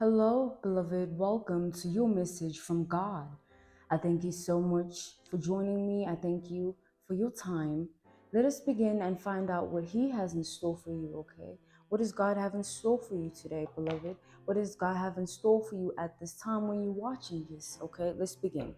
Hello, beloved. Welcome to your message from God. I thank you so much for joining me. I thank you for your time. Let us begin and find out what He has in store for you, okay? What does God have in store for you today, beloved? What does God have in store for you at this time when you're watching this, okay? Let's begin.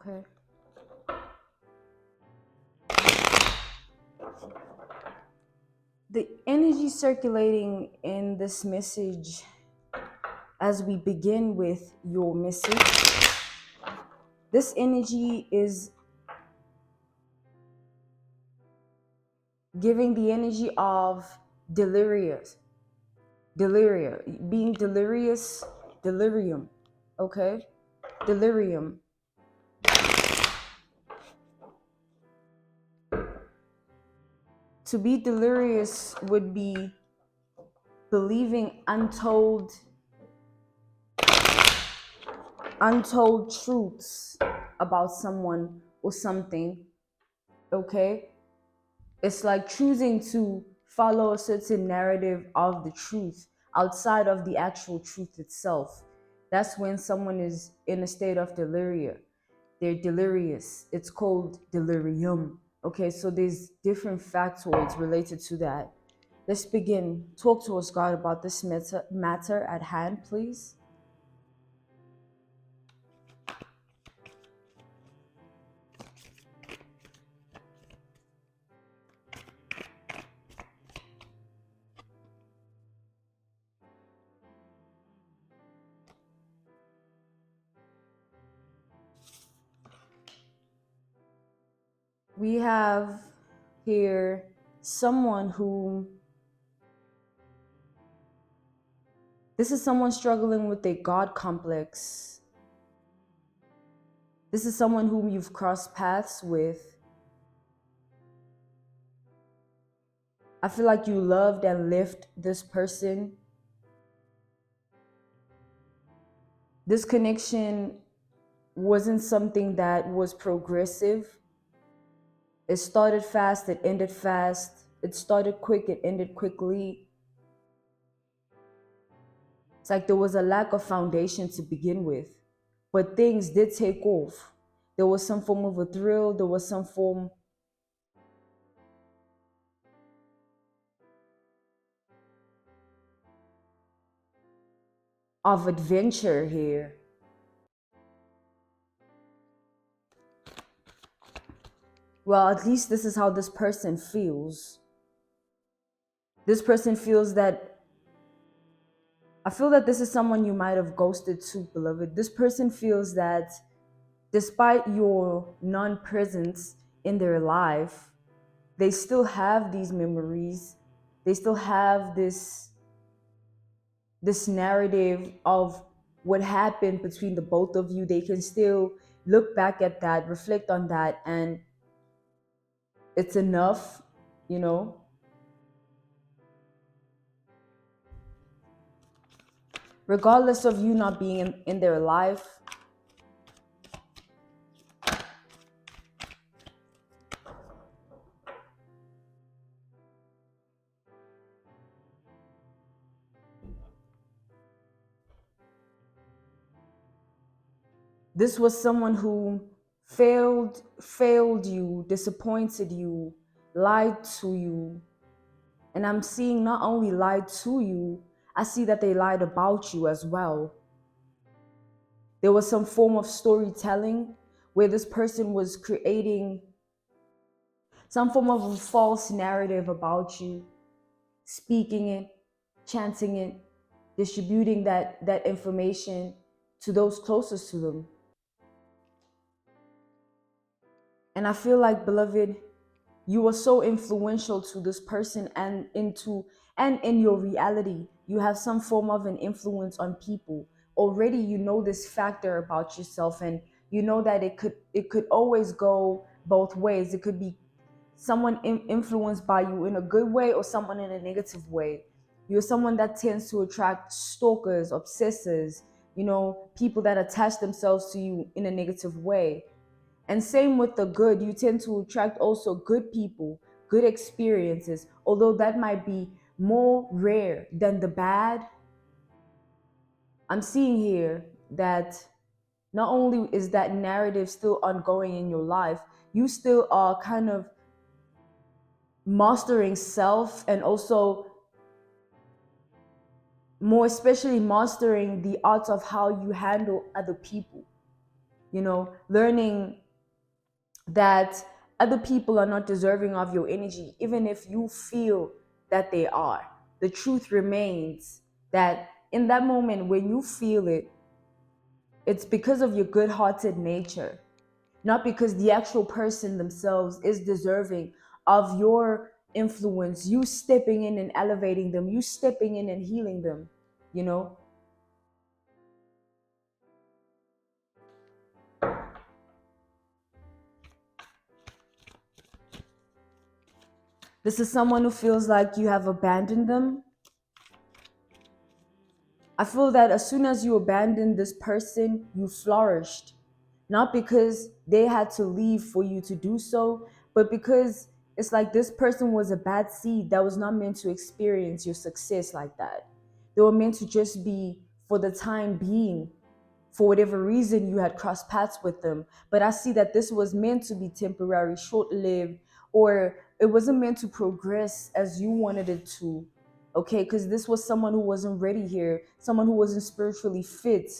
Okay. The energy circulating in this message as we begin with your message, this energy is giving the energy of delirious, being delirious, delirium, okay? Delirium. To be delirious would be believing untold truths about someone or something, okay? It's like choosing to follow a certain narrative of the truth outside of the actual truth itself. That's when someone is in a state of delirium. They're delirious. It's called delirium. Okay, so there's different factoids related to that. Let's begin. Talk to us, God, about this matter at hand, please. We have here someone who, this is someone struggling with a God complex. This is someone whom you've crossed paths with. I feel like you loved and left this person. This connection wasn't something that was progressive. It started fast, it ended fast. It started quick, it ended quickly. It's like there was a lack of foundation to begin with. But things did take off. There was some form of a thrill, there was some form of adventure here. Well, at least this is how this person feels. This person feels that, I feel that this is someone you might have ghosted too, beloved. This person feels that despite your non-presence in their life, they still have these memories. They still have this narrative of what happened between the both of you. They can still look back at that, reflect on that, and it's enough, you know. Regardless of you not being in their life, this was someone who failed you, disappointed you, lied to you. And I'm seeing not only lied to you, I see that they lied about you as well. There was some form of storytelling where this person was creating some form of a false narrative about you, speaking it, chanting it, distributing that information to those closest to them. And I feel like, beloved, you were so influential to this person and in your reality. You have some form of an influence on people. Already you know this factor about yourself, and you know that it could always go both ways. It could be someone influenced by you in a good way or someone in a negative way. You're someone that tends to attract stalkers, obsessors, people that attach themselves to you in a negative way. And same with the good, you tend to attract also good people, good experiences, although that might be more rare than the bad. I'm seeing here that not only is that narrative still ongoing in your life, you still are kind of mastering self, and also more especially mastering the art of how you handle other people, learning that other people are not deserving of your energy, even if you feel that they are. The truth remains that in that moment when you feel it, it's because of your good hearted nature, not because the actual person themselves is deserving of your influence, you stepping in and elevating them, you stepping in and healing them, you know? This is someone who feels like you have abandoned them. I feel that as soon as you abandoned this person, you flourished. Not because they had to leave for you to do so, but because it's like this person was a bad seed that was not meant to experience your success like that. They were meant to just be for the time being, for whatever reason you had crossed paths with them. But I see that this was meant to be temporary, short lived, or it wasn't meant to progress as you wanted it to. Okay, because this was someone who wasn't ready here, someone who wasn't spiritually fit,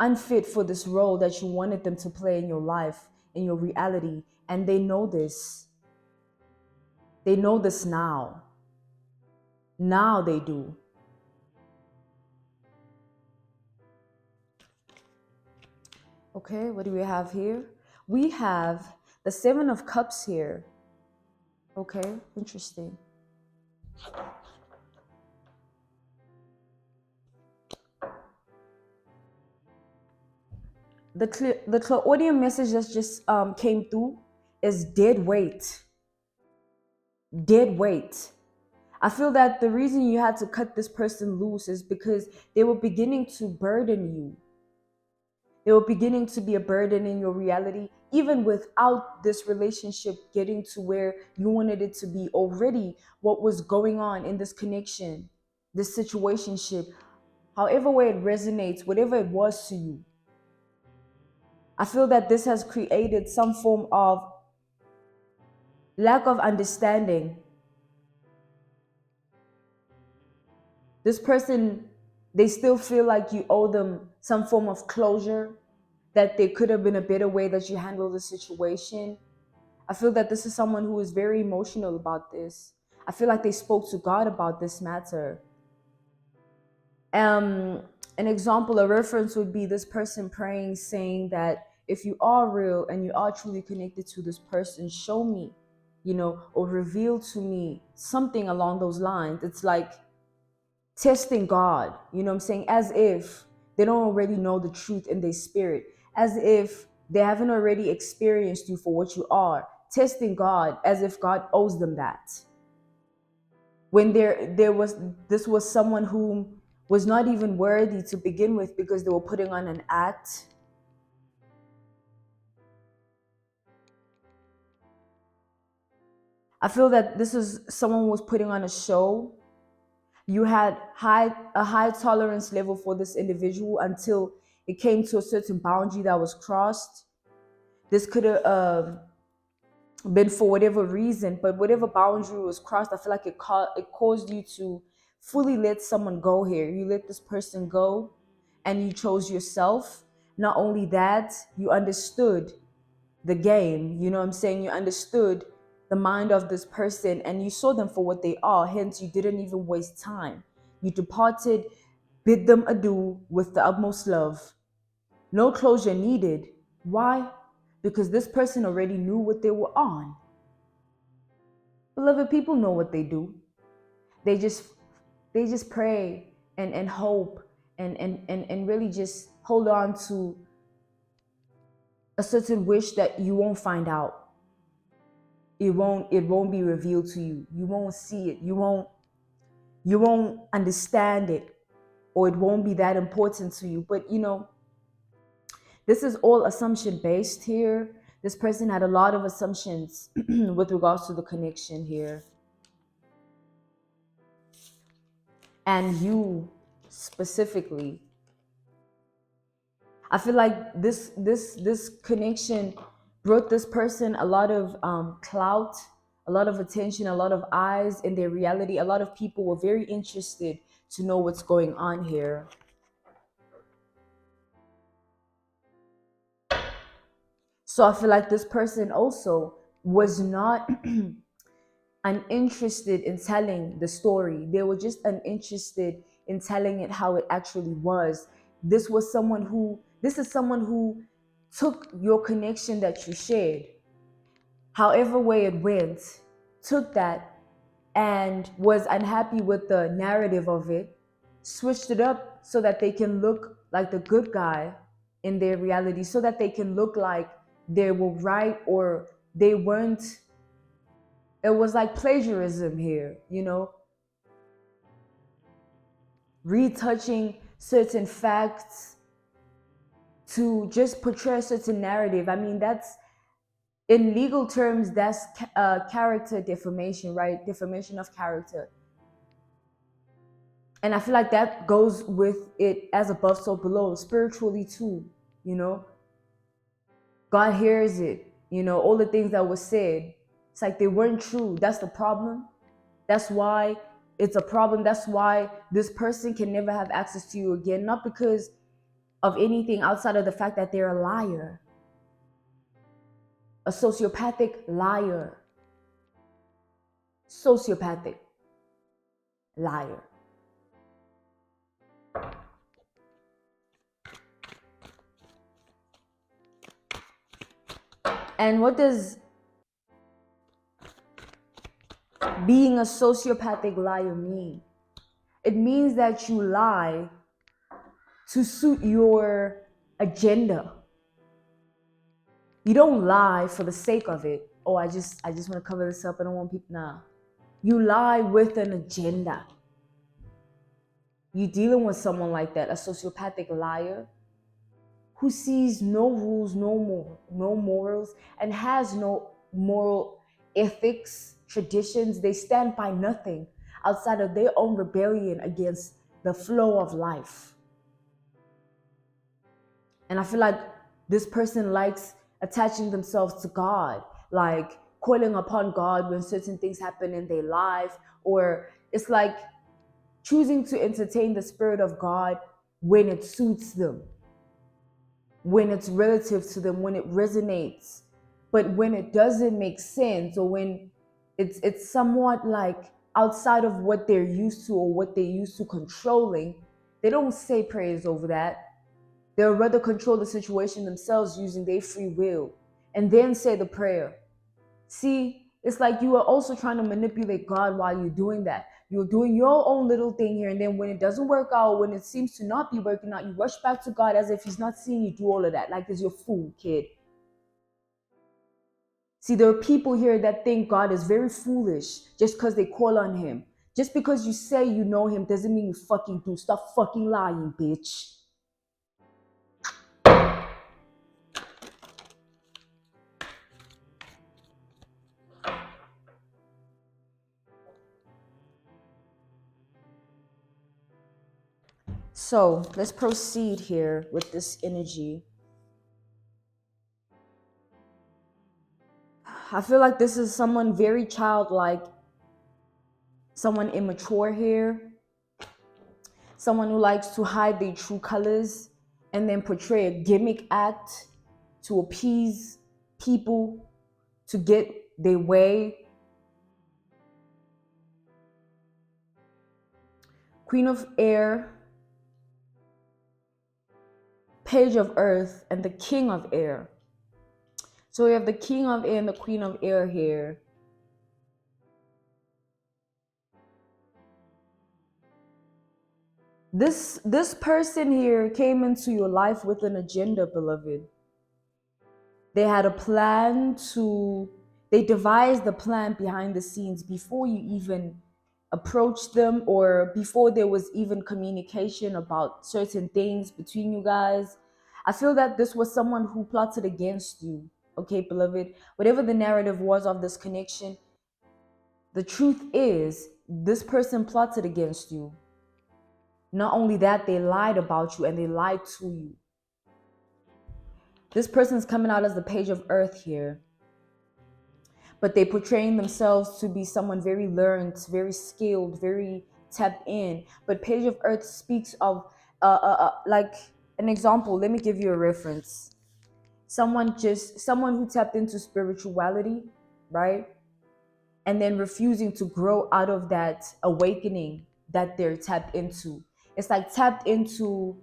unfit for this role that you wanted them to play in your life, in your reality. And they know this. They know this now. Now they do. Okay, what do we have here? We have the Seven of Cups here. Okay, interesting. The Claudian message that just came through is dead weight. Dead weight. I feel that the reason you had to cut this person loose is because they were beginning to burden you. They were beginning to be a burden in your reality, even without this relationship getting to where you wanted it to be already. What was going on in this connection, this situationship, however way it resonates, whatever it was to you, I feel that this has created some form of lack of understanding. This person, they still feel like you owe them some form of closure, that there could have been a better way that you handle the situation. I feel that this is someone who is very emotional about this. I feel like they spoke to God about this matter. Um, an example, a reference would be this person praying, saying that if you are real and you are truly connected to this person, show me, or reveal to me something along those lines. It's like testing God, you know what I'm saying? As if they don't already know the truth in their spirit, as if they haven't already experienced you for what you are, testing God as if God owes them that. When there was this was someone who was not even worthy to begin with because they were putting on an act. I feel that this is someone who was putting on a show. You had a high tolerance level for this individual until it came to a certain boundary that was crossed. This could have been for whatever reason, but whatever boundary was crossed, I feel like it caused you to fully let someone go here. You let this person go and you chose yourself. Not only that, you understood the game, you know what I'm saying? You understood the mind of this person and you saw them for what they are. Hence, you didn't even waste time. You departed, bid them adieu with the utmost love. No closure needed. Why? Because this person already knew what they were on. Beloved, people know what they do. They just pray and hope and really just hold on to a certain wish that you won't find out. It won't be revealed to you. You won't see it. You won't understand it. or it won't be that important to you. But this is all assumption based here. This person had a lot of assumptions with regards to the connection here. And you specifically. I feel like this connection brought this person a lot of clout, a lot of attention, a lot of eyes in their reality. A lot of people were very interested to know what's going on here. So I feel like this person also was not uninterested in telling the story. They were just uninterested in telling it how it actually was. This is someone who took your connection that you shared, however way it went, took that and was unhappy with the narrative of it, switched it up so that they can look like the good guy in their reality, so that they can look like they were right or they weren't. It was like plagiarism here, retouching certain facts to just portray a certain narrative. I mean, that's in legal terms, that's character defamation, right? Defamation of character. And I feel like that goes with it as above, so below, spiritually too, you know? God hears it, all the things that were said. It's like they weren't true. That's the problem. That's why it's a problem. That's why this person can never have access to you again. Not because of anything outside of the fact that they're a liar, a sociopathic liar. Sociopathic liar. And what does being a sociopathic liar mean? It means that you lie to suit your agenda. You don't lie for the sake of it. Oh, I just want to cover this up. I don't want people. Nah. You lie with an agenda. You dealing with someone like that, a sociopathic liar, who sees no rules, no morals, and has no moral ethics, traditions. They stand by nothing outside of their own rebellion against the flow of life. And I feel like this person likes attaching themselves to God, like calling upon God when certain things happen in their life, or it's like choosing to entertain the spirit of God when it suits them, when it's relative to them, when it resonates. But when it doesn't make sense, or when it's somewhat like outside of what they're used to or what they're used to controlling, they don't say prayers over that. They'll rather control the situation themselves using their free will and then say the prayer. See, it's like you are also trying to manipulate God while you're doing that. You're doing your own little thing here, and then when it doesn't work out, when it seems to not be working out, you rush back to God as if he's not seeing you do all of that. Like, you're a fool, kid. See, there are people here that think God is very foolish just because they call on him. Just because you say you know him doesn't mean you fucking do. Stop fucking lying, bitch. So let's proceed here with this energy. I feel like this is someone very childlike, someone immature here, someone who likes to hide their true colors and then portray a gimmick act to appease people, to get their way. Queen of Air, Page of Earth, and the King of Air. So we have the King of Air and the Queen of Air here. This person here came into your life with an agenda, beloved. They had a plan they devised the plan behind the scenes before you even approached them, or before there was even communication about certain things between you guys. I feel that this was someone who plotted against you. Okay, beloved, whatever the narrative was of this connection, the truth is this person plotted against you. Not only that, they lied about you and they lied to you. This person's coming out as the page of earth here, but they portraying themselves to be someone very learned, very skilled, very tapped in. But page of earth speaks of like an example. Let me give you a reference. Someone who tapped into spirituality, right? And then refusing to grow out of that awakening that they're tapped into. It's like tapped into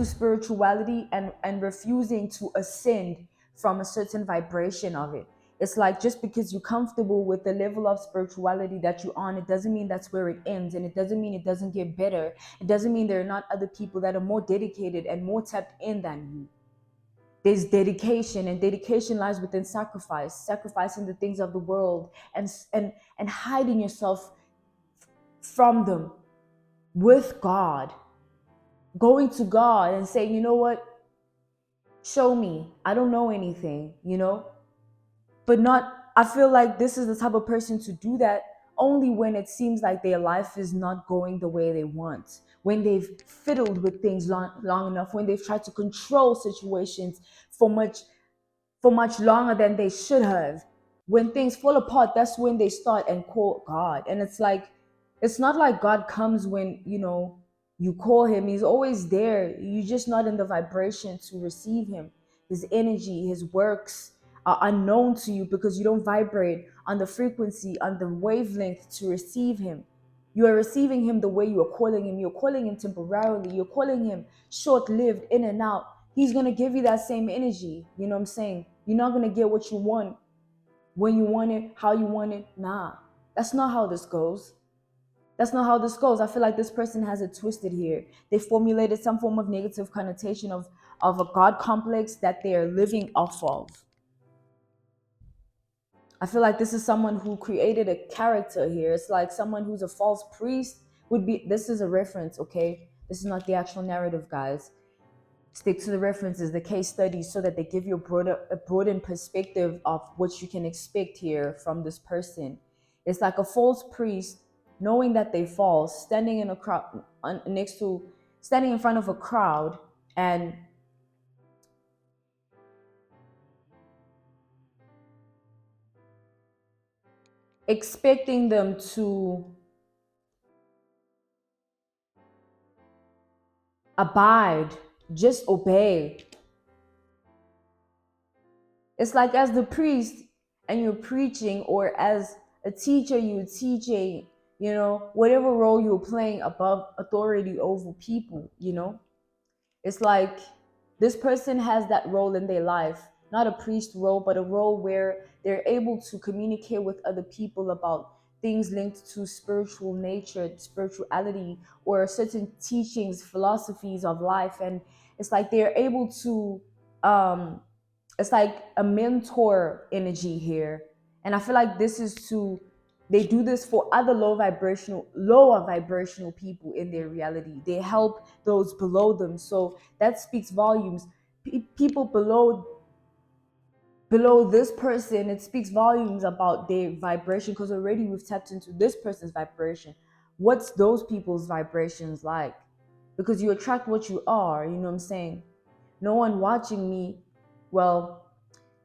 spirituality and refusing to ascend from a certain vibration of it. It's like, just because you're comfortable with the level of spirituality that you're on, it doesn't mean that's where it ends, and it doesn't mean it doesn't get better. It doesn't mean there are not other people that are more dedicated and more tapped in than you. There's dedication, and dedication lies within sacrifice, sacrificing the things of the world, and hiding yourself from them with God, going to God and saying, you know what, show me, I don't know anything, but not, I feel like this is the type of person to do that only when it seems like their life is not going the way they want, when they've fiddled with things long enough, when they've tried to control situations for much longer than they should have. When things fall apart, that's when they start and call God. And it's like, it's not like God comes when, you call him. He's always there. You're just not in the vibration to receive him. His energy, his works are unknown to you because you don't vibrate on the frequency, on the wavelength to receive him. You are receiving him the way you are calling him. You're calling him temporarily. You're calling him short-lived, in and out. He's going to give you that same energy. You know what I'm saying? You're not going to get what you want when you want it, how you want it. Nah, that's not how this goes. That's not how this goes. I feel like this person has it twisted here. They formulated some form of negative connotation of a God complex that they are living off of. I feel like this is someone who created a character here. It's like someone who's a false priest would be. This is a reference, okay? This is not the actual narrative, guys. Stick to the references, the case studies, so that they give you a broadened perspective of what you can expect here from this person. It's like a false priest, knowing that they false, standing in a crowd standing in front of a crowd and expecting them to abide, just obey. It's like, as the priest and you're preaching, or as a teacher, you're teaching, whatever role you're playing above authority over people, It's like this person has that role in their life, not a priest role, but a role where they're able to communicate with other people about things linked to spiritual nature, spirituality, or certain teachings, philosophies of life. And it's like they're able to, it's like a mentor energy here. And I feel like they do this for other lower vibrational people in their reality. They help those below them. So that speaks volumes. People below this person, it speaks volumes about their vibration, because already we've tapped into this person's vibration. What's those people's vibrations like? Because you attract what you are, you know what I'm saying? No one watching me, well,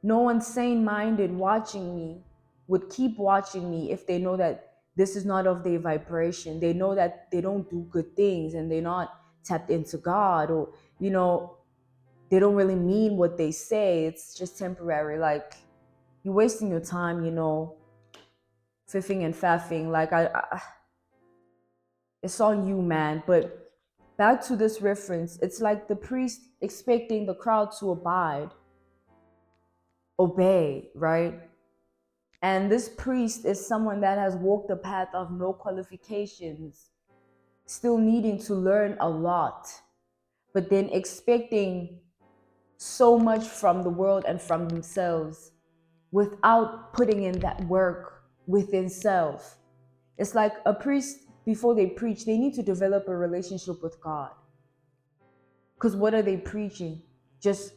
no one sane-minded watching me would keep watching me if they know that this is not of their vibration. They know that they don't do good things and they're not tapped into God, or, they don't really mean what they say. It's just temporary. Like, you're wasting your time, fiffing and faffing. Like, it's on you, man. But back to this reference, it's like the priest expecting the crowd to obey, right? And this priest is someone that has walked the path of no qualifications, still needing to learn a lot, but then expecting so much from the world and from themselves without putting in that work, within self. It's like a priest, before they preach, they need to develop a relationship with God. Because what are they preaching? Just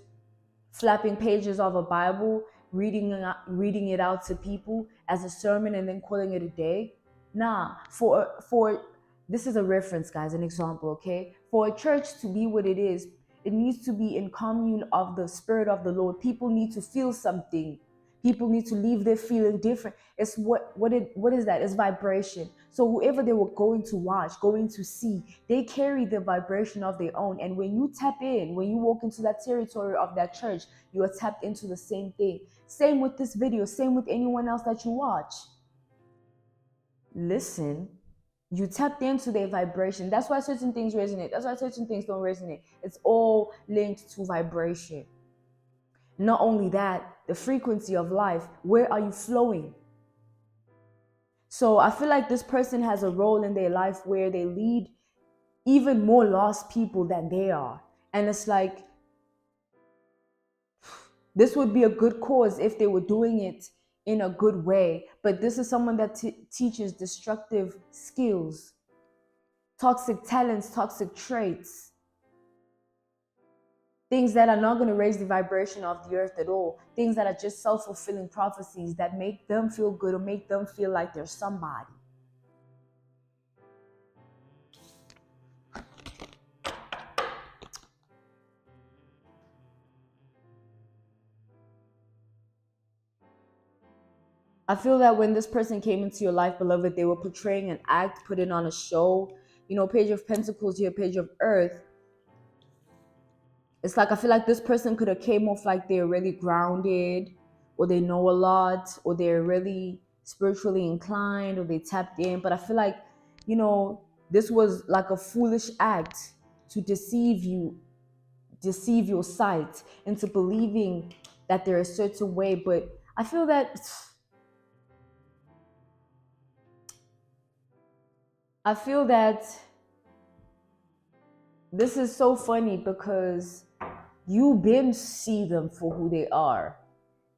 flapping pages of a Bible, reading it out to people as a sermon and then calling it a day? Nah, for this is a reference, guys, an example, okay? For a church to be what it is, it needs to be in commune of the Spirit of the Lord. People need to feel something. People need to leave there feeling different. It's what is that? It's vibration. So whoever they were going to watch, going to see, they carry the vibration of their own. And when you tap in, when you walk into that territory of that church, you are tapped into the same thing. Same with this video, same with anyone else that you watch. Listen, you tapped into their vibration. That's why certain things resonate. That's why certain things don't resonate. It's all linked to vibration. Not only that, the frequency of life. Where are you flowing? So I feel like this person has a role in their life where they lead even more lost people than they are. And it's like, this would be a good cause if they were doing it in a good way. But this is someone that teaches destructive skills, toxic talents, toxic traits, things that are not going to raise the vibration of the earth at all, things that are just self-fulfilling prophecies that make them feel good or make them feel like they're somebody. I feel that when this person came into your life, beloved, they were portraying an act, putting on a show. You know, Page of Pentacles here, Page of Earth. It's like, I feel like this person could have came off like they're really grounded, or they know a lot, or they're really spiritually inclined, or they tapped in. But I feel like, you know, this was like a foolish act to deceive you, deceive your sight into believing that they're a certain way. But I feel that this is so funny because you been see them for who they are.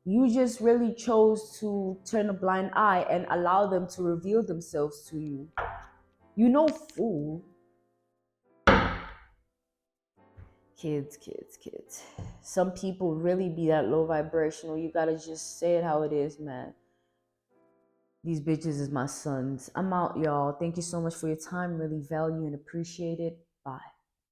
You just really chose to turn a blind eye and allow them to reveal themselves to you. You know, fool. Kids. Some people really be that low vibrational. You gotta just say it how it is, man. These bitches is my sons. I'm out, y'all. Thank you so much for your time. Really value and appreciate it. Bye.